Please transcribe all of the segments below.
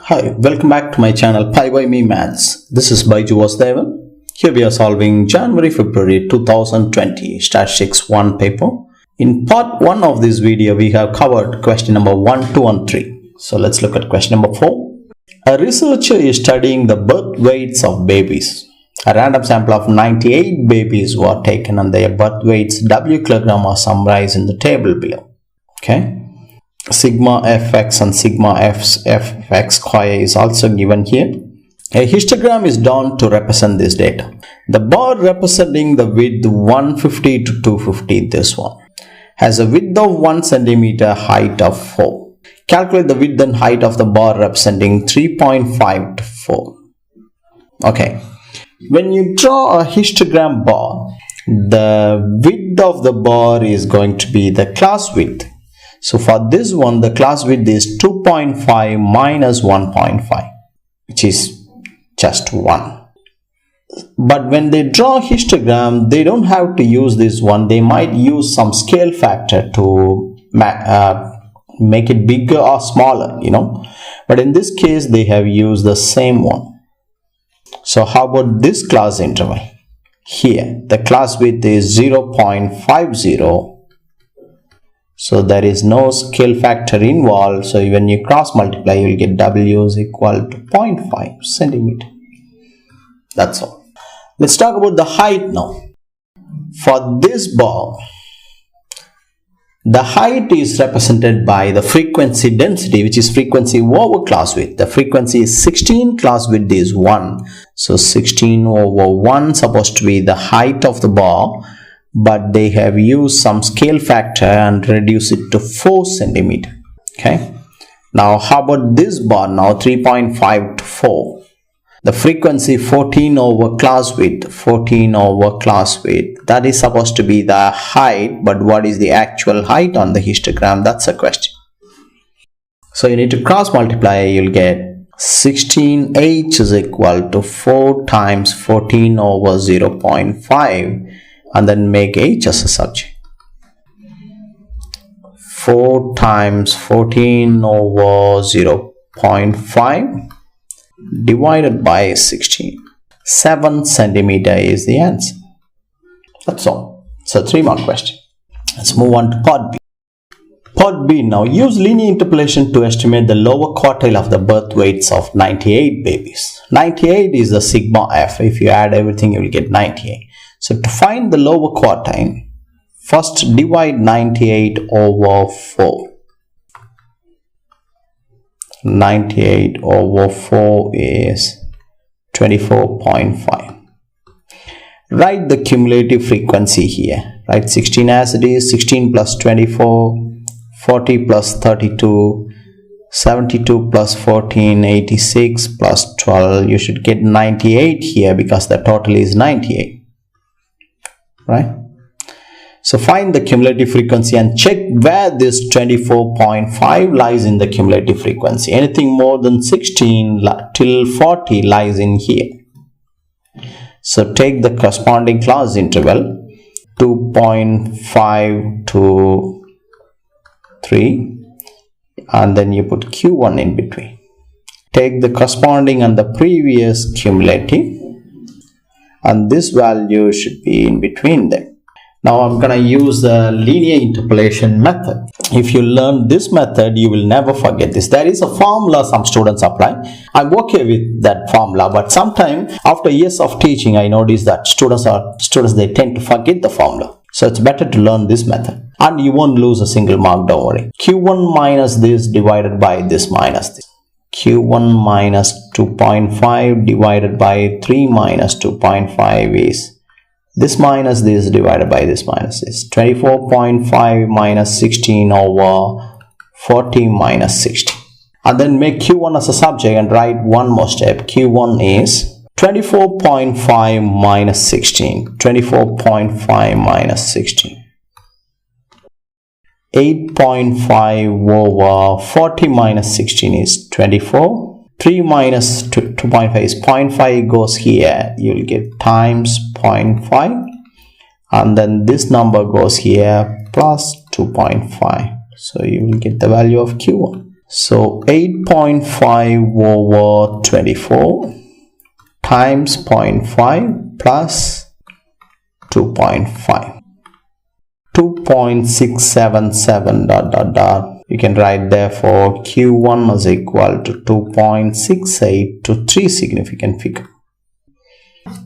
Hi, welcome back to my channel pibyme Maths. This is by WST01. Here we are solving January-February 2020 Statistics 1 paper. In part 1 of this video, we have covered question number 1, 2 and 3. So let's look at question number 4. A researcher is studying the birth weights of babies. A random sample of 98 babies were taken and their birth weights W kilogram are summarized in the table below. Okay. Sigma fx and sigma fx CAIE is also given here. A histogram is drawn to represent this data. The bar representing the width 150 to 250, this one, has a width of 1 centimeter, height of 4. Calculate the width and height of the bar representing 3.5 to 4. Okay. When you draw a histogram bar, the width of the bar is going to be the class width. So for this one, the class width is 2.5 minus 1.5, which is just 1. But when they draw histogram, they don't have to use this one. They might use some scale factor to make it bigger or smaller, But in this case, they have used the same one. So how about this class interval? Here, the class width is 0.50. So there is no scale factor involved. So when you cross multiply, you will get W is equal to 0.5 centimeter. That's all. Let's talk about the height now. For this bar, the height is represented by the frequency density, which is frequency over class width. The frequency is 16, class width is 1. So 16 over 1 supposed to be the height of the bar. But they have used some scale factor and reduce it to 4 centimeter. Okay. Now how about this bar now, 3.5 to 4. The frequency 14 over class width, 14 over class width. That is supposed to be the height, but what is the actual height on the histogram? That's a question. So you need to cross multiply, you'll get 16h is equal to 4 times 14 over 0.5. And then make h as a subject. 4 times 14 over 0.5 divided by 16. 7 centimeter is the answer. That's all. So 3 mark question. Let's move on to part B. Part B now. Use linear interpolation to estimate the lower quartile of the birth weights of 98 babies. 98 is the sigma f. If you add everything, you will get 98. So to find the lower quartile, first divide 98 over 4. 98 over 4 is 24.5. Write the cumulative frequency here. Write 16 as it is, 16 plus 24, 40 plus 32, 72 plus 14, 86 plus 12. You should get 98 here because the total is 98. Right? So find the cumulative frequency and check where this 24.5 lies in the cumulative frequency. Anything more than 16 till 40 lies in here. So take the corresponding class interval 2.5 to 3 and then you put Q1 in between. Take the corresponding and the previous cumulative. And this value should be in between them. Now I'm going to use the linear interpolation method. If you learn this method, you will never forget this. There is a formula some students apply. I'm okay with that formula, but sometimes after years of teaching, I notice that students they tend to forget the formula. So it's better to learn this method. And you won't lose a single mark, don't worry. Q1 minus this divided by this minus this. Q1 minus 2.5 divided by 3 minus 2.5 is this minus this divided by this minus this. 24.5 minus 16 over 40 minus 60. And then make Q1 as a subject and write one more step. Q1 is 24.5 minus 16. 24.5 minus 16. 8.5 over 40 minus 16 is 24. 3 minus 2.5 is 0.5 goes here. You will get times 0.5. And then this number goes here plus 2.5. So you will get the value of Q1. So 8.5 over 24 times 0.5 plus 2.5. 2.677 You can write therefore Q1 is equal to 2.68 to 3 significant figure.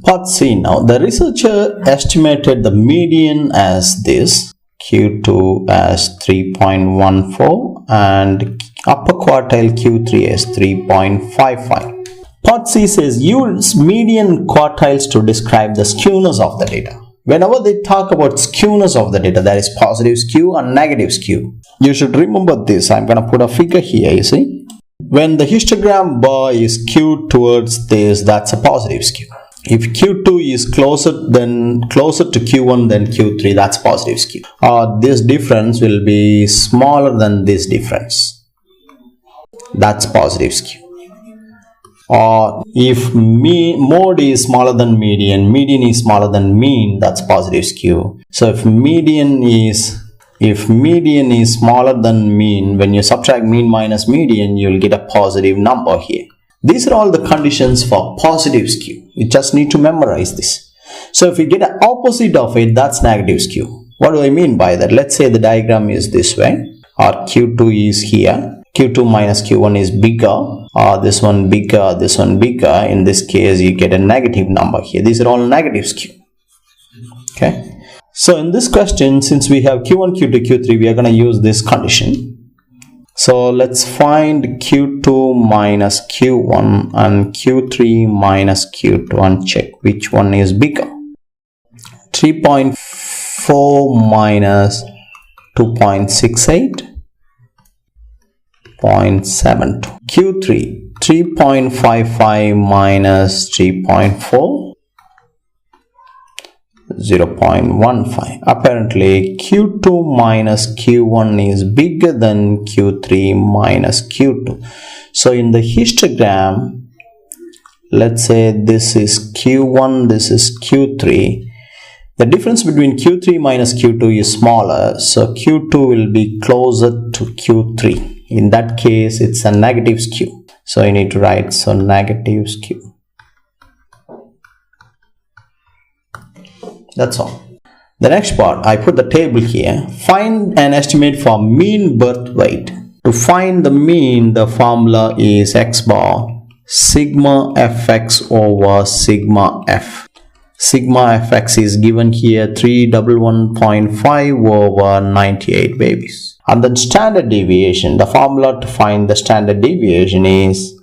Part C now. The researcher estimated the median as this, Q2 as 3.14 and upper quartile Q3 as 3.55. Part C says use median quartiles to describe the skewness of the data. Whenever they talk about skewness of the data, there is positive skew and negative skew. You should remember this. I'm going to put a figure here, you see. When the histogram bar is skewed towards this, that's a positive skew. If Q2 is closer to Q1 than Q3, that's positive skew. This difference will be smaller than this difference. That's positive skew. Or if mode is smaller than median is smaller than mean, that's positive skew. So if median is smaller than mean, when you subtract mean minus median, you'll get a positive number here. These are all the conditions for positive skew. You just need to memorize this. So if you get an opposite of it, that's negative skew. What do I mean by that? Let's say the diagram is this way, or Q2 is here. Q2 minus Q1 is bigger, or this one bigger, this one bigger. In this case, you get a negative number here. These are all negative skew. Okay. So in this question, since we have Q1, Q2, Q3, we are going to use this condition. So let's find Q2 minus Q1 and Q3 minus Q2 and check which one is bigger. 3.4 minus 2.68. 0.72. Q3 3.55 minus 3.4, 0.15. Apparently Q2 minus Q1 is bigger than Q3 minus Q2. So in the histogram, let's say this is Q1, this is Q3. The difference between Q3 minus Q2 is smaller, so Q2 will be closer to Q3. In that case, it's a negative skew. So you need to write, so negative skew. That's all. The next part, I put the table here. Find an estimate for mean birth weight. To find the mean, the formula is x bar sigma fx over sigma f. Sigma fx is given here 311.5 over 98 babies. And then standard deviation, the formula to find the standard deviation is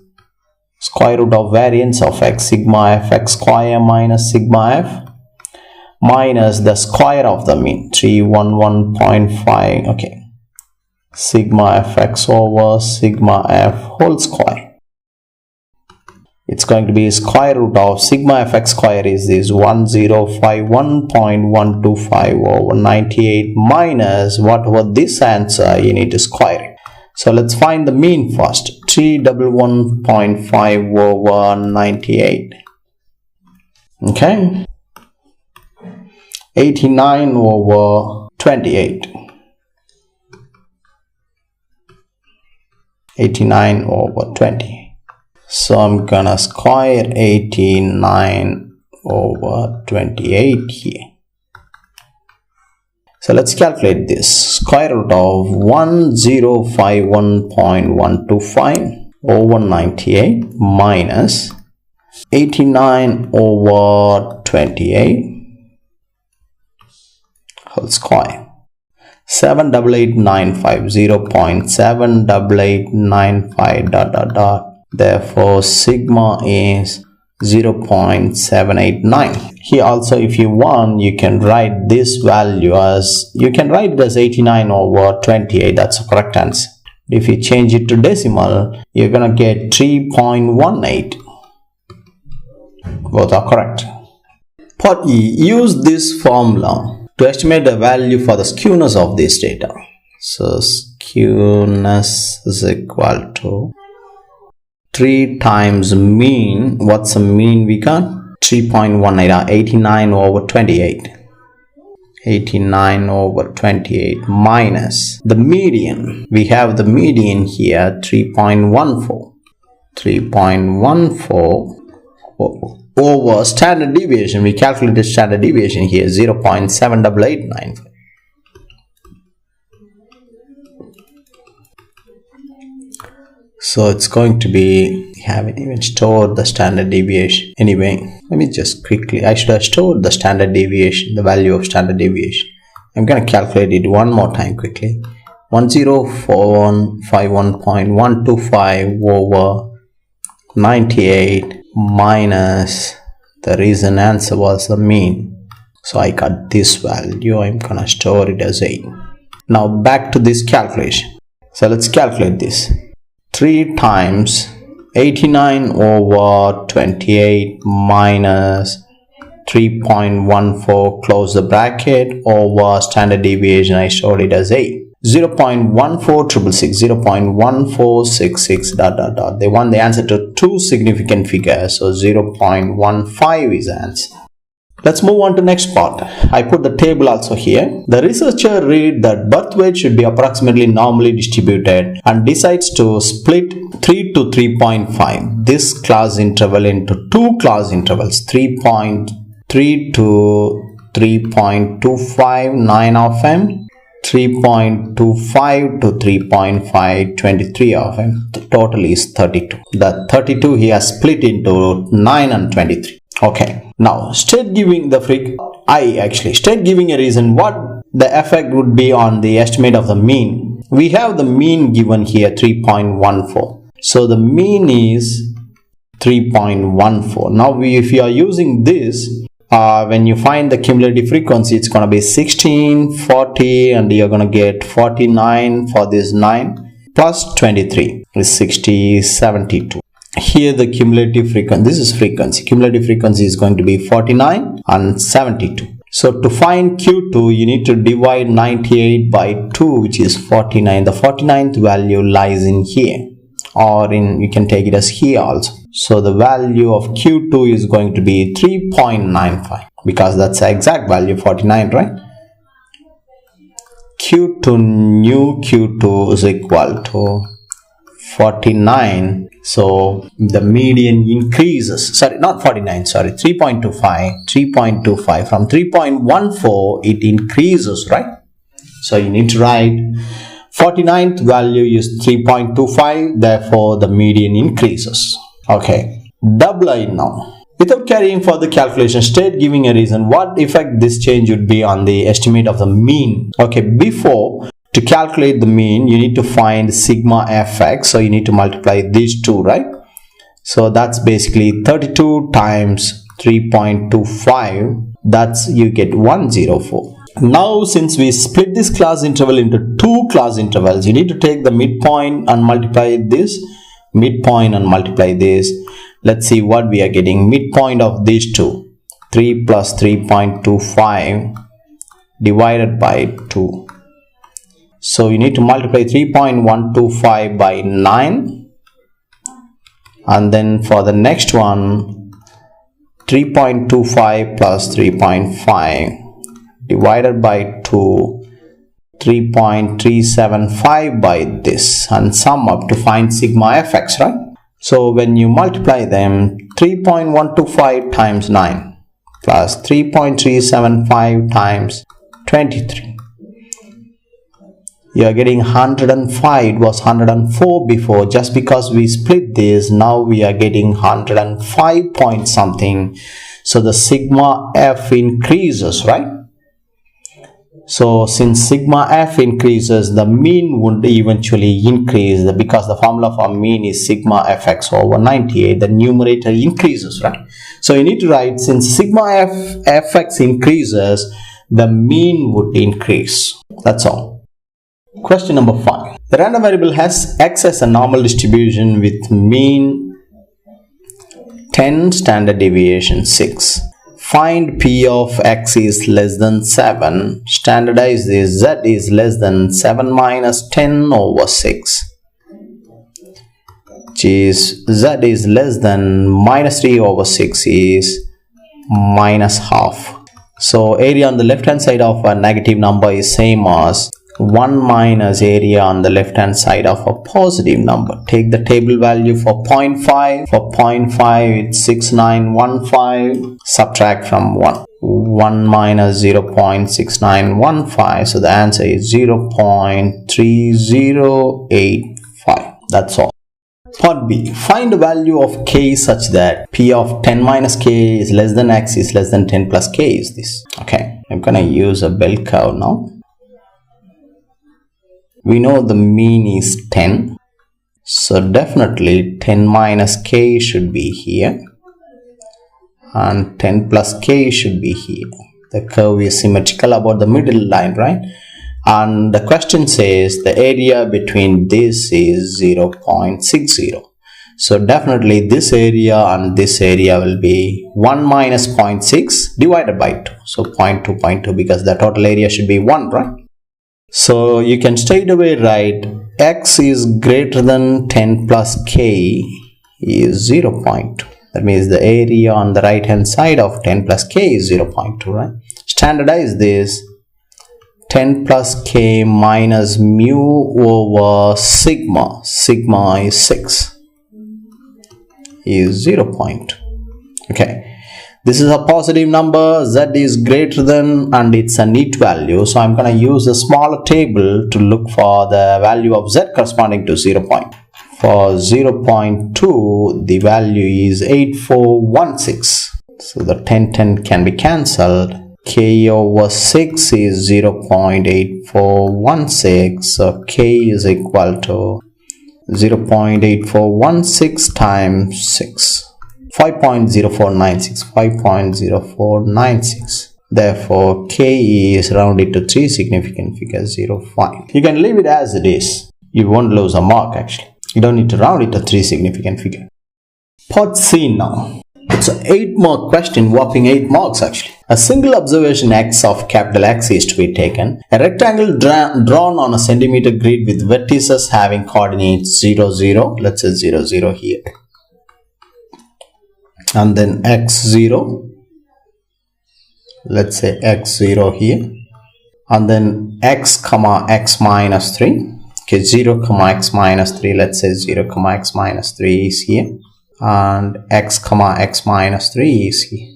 square root of variance of x, sigma fx square minus sigma f minus the square of the mean, 311.5, okay, sigma fx over sigma f whole square. It's going to be square root of sigma fx square is this 1051.125 over 98 minus whatever this answer, you need to square it. So let's find the mean first. 311.5 over 98. Okay. 89 over 28. 89 over 20. So I'm gonna square 89 over 28 here. So let's calculate this. Square root of 1051.125 over 98 minus 89 over 28 whole square. 78895, 0.78895 ... Therefore, sigma is 0.789. Here also, if you want, you can write this value as, you can write it as 89 over 28. That's the correct answer. If you change it to decimal, you're going to get 3.18. Both are correct. Part E, use this formula to estimate the value for the skewness of this data. So, skewness is equal to 3 times mean. What's the mean we got? 3.18, 89 over 28. 89 over 28 minus the median. We have the median here 3.14. 3.14 over standard deviation. We calculated standard deviation here 0.78895. So it's going to be, haven't even stored the standard deviation. Anyway, let me just quickly, I should have stored the standard deviation, the value of standard deviation. I'm going to calculate it one more time quickly. 104151.125 over 98 minus the reason answer was the mean. So I got this value. I'm going to store it as 8. Now back to this calculation. So let's calculate this. 3 times 89 over 28 minus 3.14, close the bracket, over standard deviation. I showed it as 8. 0.14666, 0.1466 dot dot dot. They want the answer to 2 significant figures, so 0.15 is the answer. Let's move on to next part. I put the table also here. The researcher read that birth weight should be approximately normally distributed and decides to split 3 to 3.5 this class interval into 2 class intervals, 3.3 to 3.25 9 of m, 3.25 to 3.5 23 of m. The total is 32. The 32 he has split into 9 and 23. Okay. Now, state giving a reason what the effect would be on the estimate of the mean. We have the mean given here 3.14. So the mean is 3.14. Now, if you are using this, when you find the cumulative frequency, it's going to be 16, 40, and you're going to get 49 for this 9 plus 23 is 60, 72. Here the cumulative frequency, this is frequency, cumulative frequency is going to be 49 and 72. So to find Q2, you need to divide 98 by 2, which is 49. The 49th value lies in here, or you can take it as here also. So the value of Q2 is going to be 3.95, because that's the exact value, 49, right? Q2, new Q2 is equal to 49. So the median increases, sorry, not 49, sorry, 3.25 from 3.14 it increases, right? So you need to write 49th value is 3.25, therefore the median increases. Okay, double I now. Without carrying further calculation, state giving a reason what effect this change would be on the estimate of the mean. Okay, before, to calculate the mean, you need to find sigma fx. So you need to multiply these two, right? So that's basically 32 times 3.25. That's, you get 104. Now, since we split this class interval into 2 class intervals, you need to take the midpoint and multiply this. Midpoint and multiply this. Let's see what we are getting. Midpoint of these two. 3 plus 3.25 divided by 2. So you need to multiply 3.125 by 9, and then for the next one 3.25 plus 3.5 divided by 2, 3.375 by this, and sum up to find sigma fx, right? So when you multiply them, 3.125 times 9 plus 3.375 times 23. You are getting 105. It was 104 before. Just because we split this, now we are getting 105 point something. So the sigma f increases, right? So since sigma f increases, the mean would eventually increase, because the formula for mean is sigma fx over 98. The numerator increases, right? So you need to write, since sigma fx increases, the mean would increase. That's all. Question number 5. The random variable has x as a normal distribution with mean 10, standard deviation 6. Find p of x is less than 7. Standardize this. Z is less than 7 minus 10 over 6. Which is z is less than minus 3 over 6 is minus half. So area on the left hand side of a negative number is same as 1 minus area on the left hand side of a positive number. Take the table value for 0.5. For 0.5 it's 6915. Subtract from 1. 1 minus 0.6915. So the answer is 0.3085. That's all. Part B. Find the value of k such that p of 10 minus k is less than x is less than 10 plus k is this. Okay, I'm gonna use a bell curve now. We know the mean is 10. So definitely 10 minus k should be here. And 10 plus k should be here. The curve is symmetrical about the middle line, right? And the question says the area between this is 0.60. So definitely this area and this area will be 1 minus 0.6 divided by 2. So 0.2, 0.2 because the total area should be 1, right? So you can straight away write x is greater than 10 plus k is 0.2. That means the area on the right hand side of 10 plus k is 0.2, right? Standardize this. 10 plus k minus mu over sigma. Sigma is 6. Is 0.2. Okay. This is a positive number. Z is greater than and it's a neat value. So I'm going to use a smaller table to look for the value of Z corresponding to 0. For 0.2, the value is 8416. So the 10 can be cancelled. K over 6 is 0.8416. So K is equal to 0.8416 times 6. 5.0496. 5.0496. Therefore, K is rounded to 3 significant figures, 0.5. You can leave it as it is. You won't lose a mark actually. You don't need to round it to 3 significant figure. Part C now. It's an 8-mark question, whopping 8 marks actually. A single observation x of capital X is to be taken. A rectangle drawn on a centimeter grid with vertices having coordinates 0, 0. Let's say 0, 0 here. And then x0. Let's say x0 here. And then x comma x minus 3. Okay, 0 comma x minus 3. Let's say 0 comma x minus 3 is here. And x comma x minus 3 is here.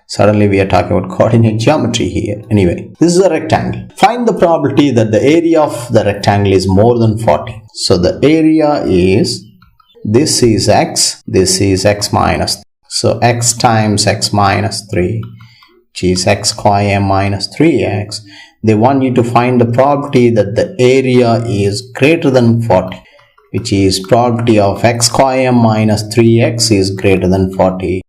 Suddenly we are talking about coordinate geometry here. Anyway, this is a rectangle. Find the probability that the area of the rectangle is more than 40. So the area is, this is x, this is x minus 3. So x times x minus 3, which is x square minus 3x. They want you to find the probability that the area is greater than 40, which is probability of x square minus 3x is greater than 40.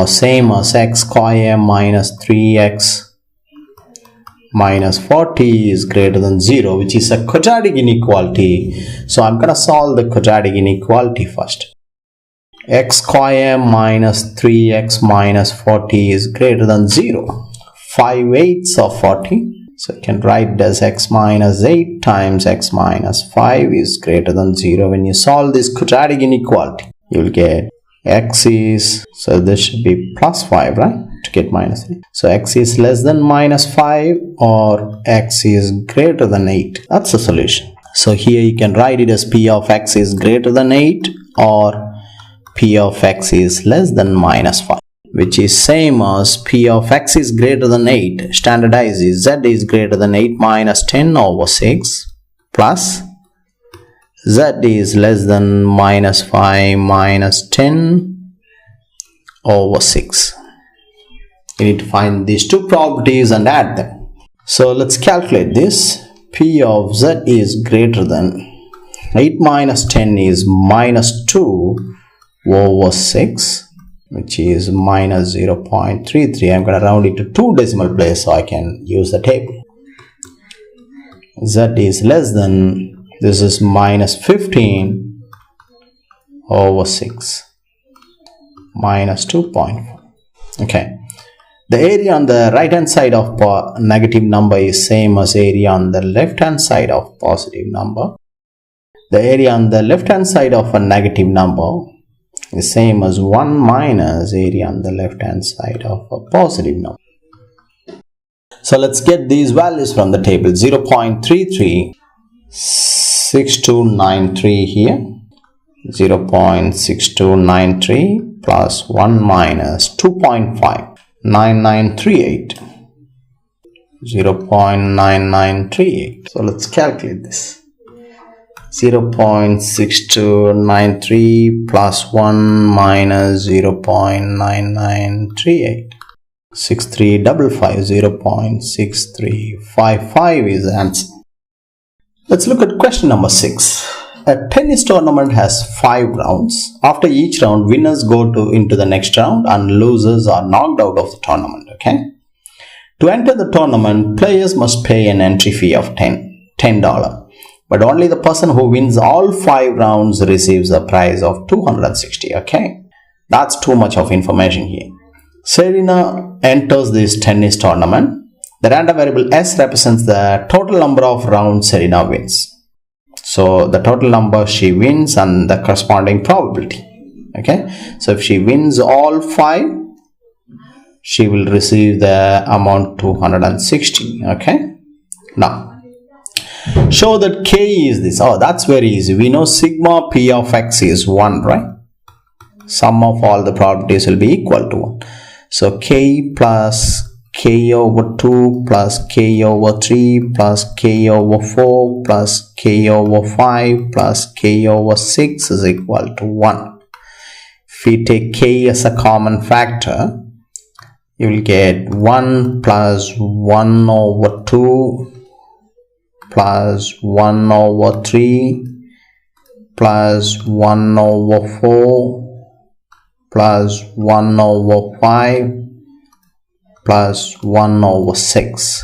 Same as x square minus 3x minus 40 is greater than 0, which is a quadratic inequality. So I'm going to solve the quadratic inequality first. X square minus 3x minus 40 is greater than 0. 5/8 of 40. So you can write it as x minus 8 times x minus 5 is greater than 0. When you solve this quadratic inequality, you will get x is, so this should be plus 5, right? To get minus 3. So x is less than minus 5 or x is greater than 8. That's the solution. So here you can write it as p of x is greater than 8 or p of x is less than minus 5. Which is same as p of x is greater than 8. Standardize is z is greater than 8 minus 10 over 6 plus z is less than minus 5 minus 10 over 6. You need to find these two probabilities and add them. So let's calculate this. P of z is greater than 8 minus 10 is minus 2 over 6. Which is minus 0.33. I'm going to round it to 2 decimal places so I can use the table. Z is less than, this is minus 15 over 6. Minus 2.4. Okay. The area on the right hand side of negative number is same as area on the left hand side of positive number. The area on the left hand side of a negative number is same as 1 minus area on the left hand side of a positive number. So let's get these values from the table. 0.336293 here, 0.6293 plus 1 minus 2.59938, 0.9938. So let's calculate this. 0.6293 plus 1 minus 0.9938, 6355, 0.6355 is the answer. Let's look at question number 6. A tennis tournament has 5 rounds. After each round, winners go into the next round and losers are knocked out of the tournament. Okay. To enter the tournament, players must pay an entry fee of $10. But only the person who wins all 5 rounds receives a prize of $260. Okay. That's too much of information here. Serena enters this tennis tournament. The random variable S represents the total number of rounds Serena wins. So the total number she wins and the corresponding probability. Okay. So if she wins all 5, she will receive the amount 260. Okay. Now, show that CAIE is this. Oh, that's very easy. We know sigma P of X is 1, right? Sum of all the probabilities will be equal to 1. So CAIE plus K over 2 plus K over 3 plus K over 4 plus K over 5 plus K over 6 is equal to 1. If we take K as a common factor, you will get 1 plus 1 over 2 plus 1 over 3 plus 1 over 4 plus 1 over 5 plus 1 over 6.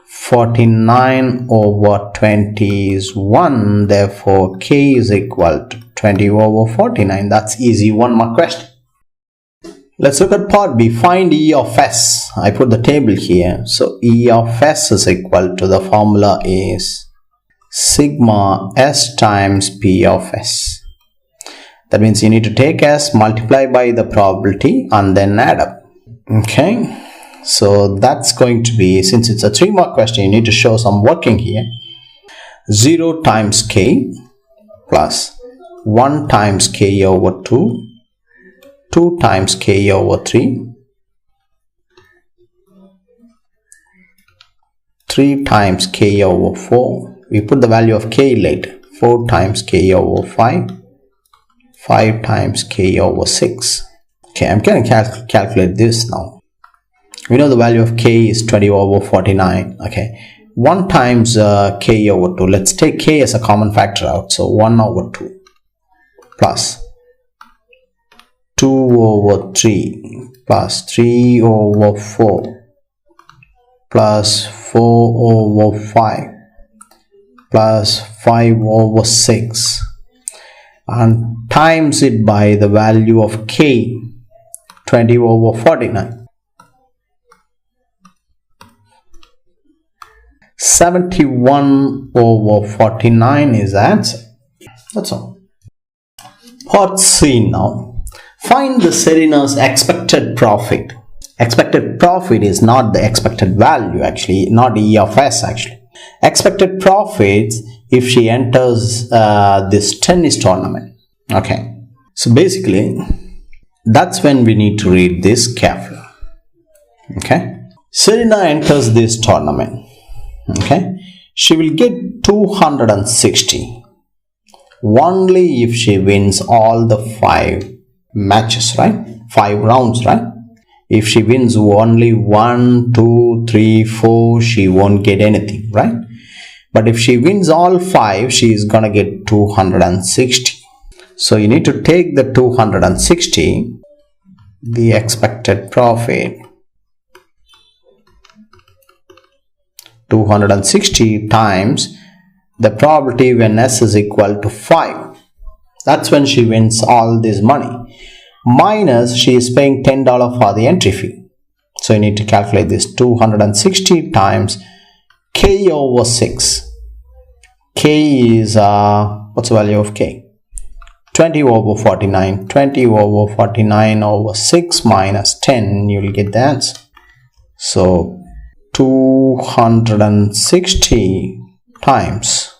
49 over 20 is 1. Therefore, K is equal to 20 over 49. That's easy. One more question. Let's look at part B. Find E of S. I put the table here. So E of S is equal to, the formula is sigma S times P of S. That means you need to take S, multiply by the probability and then add up. Okay. So that's going to be, since it's a 3-mark question, you need to show some working here. 0 times K plus 1 times K over 2, 2 times K over 3, 3 times K over 4. We put the value of K later. 4 times K over 5, 5 times K over 6. Okay, I'm going to calculate this now. We know the value of K is 20 over 49. Okay, 1 times K over 2. Let's take K as a common factor out. So 1 over 2 plus 2 over 3 plus 3 over 4 plus 4 over 5 plus 5 over 6 and times it by the value of K, 20 over 49. 71 over 49 is the answer. That's all. Part C now. Find the Serena's expected profit. Expected profit is not the expected value actually, not E of S actually. Expected profits if she enters this tennis tournament. Okay. So basically, that's when we need to read this carefully. Okay. Serena enters this tournament. Okay, she will get 260 only if she wins all the 5 matches, right? 5 rounds, right? If she wins only 1, 2, 3, 4, she won't get anything, right? But if she wins all 5, she is gonna get 260. So you need to take the 260, the expected profit, 260 times the probability when S is equal to 5. That's when she wins all this money. Minus, she is paying $10 for the entry fee. So you need to calculate this. 260 times K over 6. K is, what's the value of K? 20 over 49. 20 over 49 over 6 minus 10. You will get the answer. So 260 times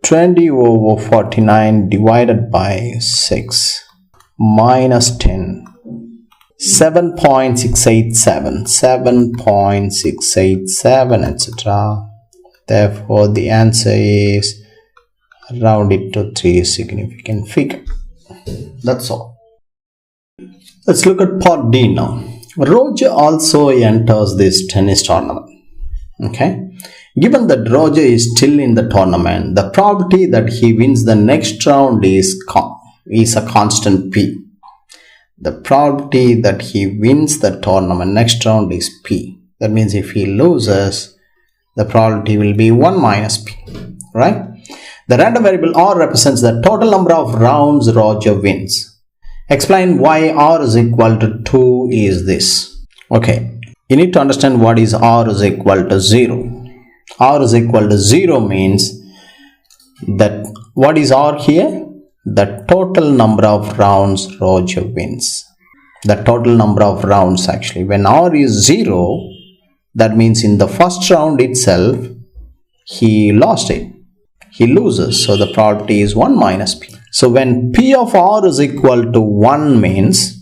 20 over 49 divided by 6 minus 10. 7.687, 7.687, etc. Therefore, the answer is round it to 3 significant figure. That's all. Let's look at part D now. Roger also enters this tennis tournament. Okay. Given that Roger is still in the tournament, the probability that he wins the next round is a constant P. The probability that he wins the tournament next round is P. That means if he loses, the probability will be 1 minus P. Right? The random variable R represents the total number of rounds Roger wins. Explain why R is equal to 2 is this. Okay. You need to understand what is R is equal to 0. R is equal to 0 means that what is R here? The total number of rounds Roger wins. The total number of rounds actually. When R is 0, that means in the first round itself, he lost it. He loses. So the probability is 1 minus P. So when P of R is equal to 1 means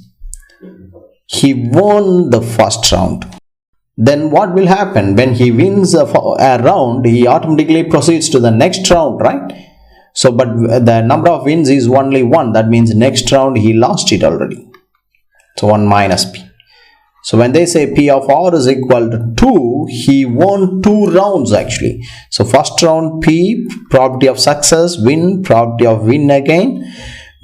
he won the first round. Then what will happen? When he wins a round, he automatically proceeds to the next round, right? So, but the number of wins is only 1. That means next round he lost it already. So 1 minus P. So when they say P of R is equal to 2, he won 2 rounds actually. So first round P, probability of success, win, probability of win again.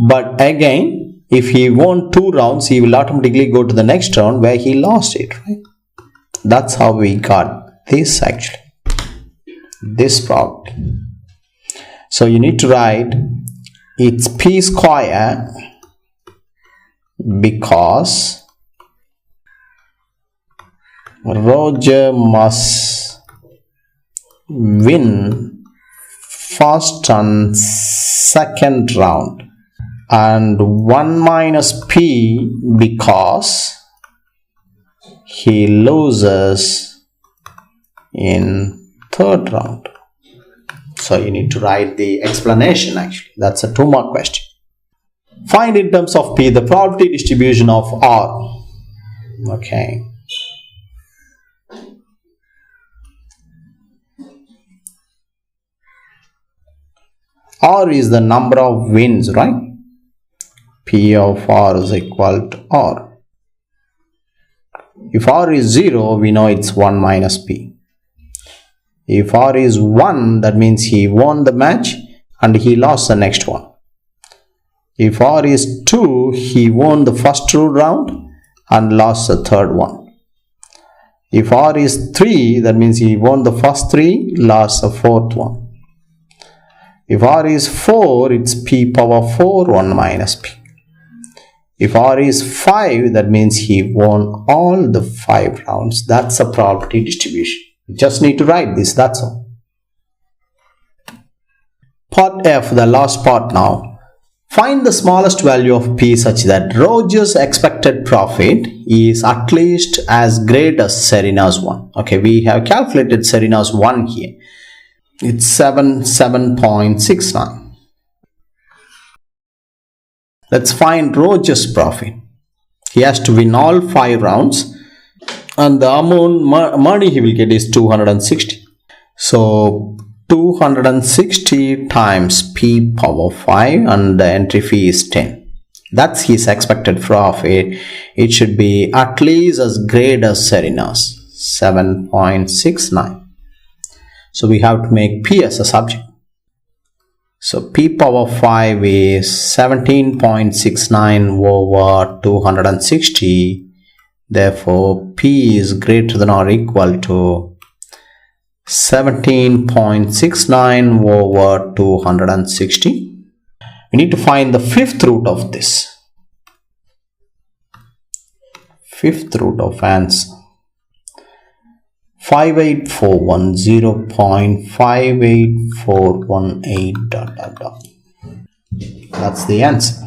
But again, if he won 2 rounds, he will automatically go to the next round where he lost it, right? That's how we got this actually. This probability. So you need to write it's P square because Roger must win first and second round, and 1 minus P because he loses in third round. So you need to write the explanation actually. That's a 2-mark question. Find in terms of P the probability distribution of R. Okay. R is the number of wins, right? P of R is equal to R. If R is 0, we know it's 1 minus P. If R is 1, that means he won the match and he lost the next one. If R is 2, he won the first 2 round and lost the third one. If R is 3, that means he won the first 3, lost the fourth one. If R is 4, it's P power 4, 1 minus P. If R is 5, that means he won all the 5 rounds. That's a probability distribution. You just need to write this, that's all. Part F, the last part now. Find the smallest value of P such that Roger's expected profit is at least as great as Serena's one. Okay, we have calculated Serena's one here. It's 7.69. Let's find Roger's profit. He has to win all 5 rounds and the amount money he will get is 260. So 260 times P power 5 and the entry fee is 10. That's his expected profit. It should be at least as great as Serena's, 7.69. So we have to make P as a subject. So P power 5 is 17.69 over 260. Therefore, P is greater than or equal to 17.69 over 260. We need to find the fifth root of this. Fifth root of answer. 5841 0.58418 ... That's the answer.